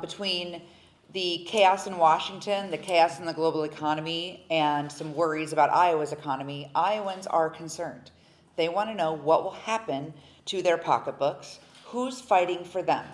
Between the chaos in Washington, the chaos in the global economy, and some worries about Iowa's economy, Iowans are concerned. They want to know what will happen to their pocketbooks, who's fighting for them,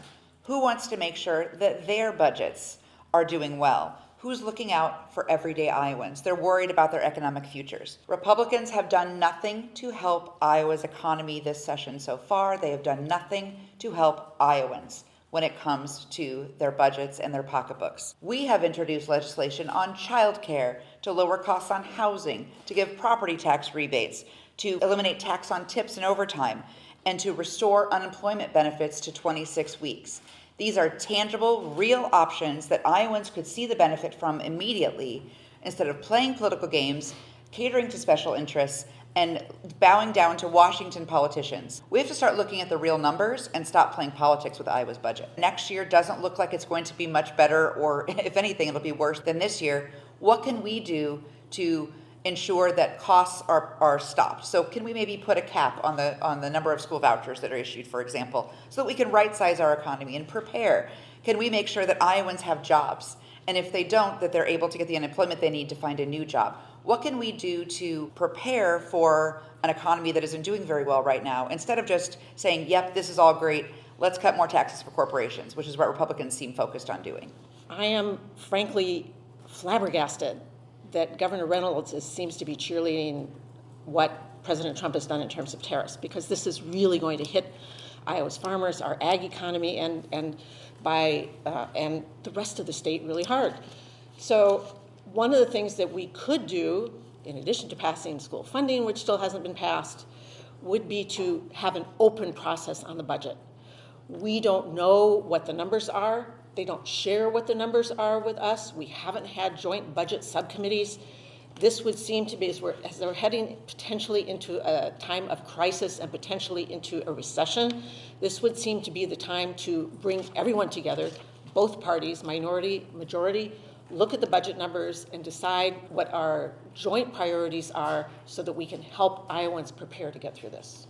who wants to make sure that their budgets are doing well, who's looking out for everyday Iowans. They're worried about their economic futures. Republicans have done nothing to help Iowa's economy this session so far. They have done nothing to help Iowans when it comes to their budgets and their pocketbooks. We have introduced legislation on childcare to lower costs on housing, to give property tax rebates, to eliminate tax on tips and overtime, and to restore unemployment benefits to 26 weeks. These are tangible, real options that Iowans could see the benefit from immediately instead of playing political games, catering to special interests, and bowing down to Washington politicians. We have to start looking at the real numbers and stop playing politics with Iowa's budget. Next year doesn't look like it's going to be much better, or if anything, it'll be worse than this year. What can we do to ensure that costs are stopped? So can we maybe put a cap on the number of school vouchers that are issued, for example, so that we can right-size our economy and prepare? Can we make sure that Iowans have jobs? And if they don't, that they're able to get the unemployment they need to find a new job? What can we do to prepare for an economy that isn't doing very well right now, instead of just saying, yep, this is all great, let's cut more taxes for corporations, which is what Republicans seem focused on doing? I am frankly flabbergasted that Governor Reynolds seems to be cheerleading what President Trump has done in terms of tariffs, because this is really going to hit Iowa's farmers, our ag economy, and the rest of the state really hard. So one of the things that we could do, in addition to passing school funding, which still hasn't been passed, would be to have an open process on the budget. We don't know what the numbers are. They don't share what the numbers are with us. We haven't had joint budget subcommittees. This would seem to be, as we're heading potentially into a time of crisis and potentially into a recession, this would seem to be the time to bring everyone together, both parties, minority, majority, look at the budget numbers and decide what our joint priorities are so that we can help Iowans prepare to get through this.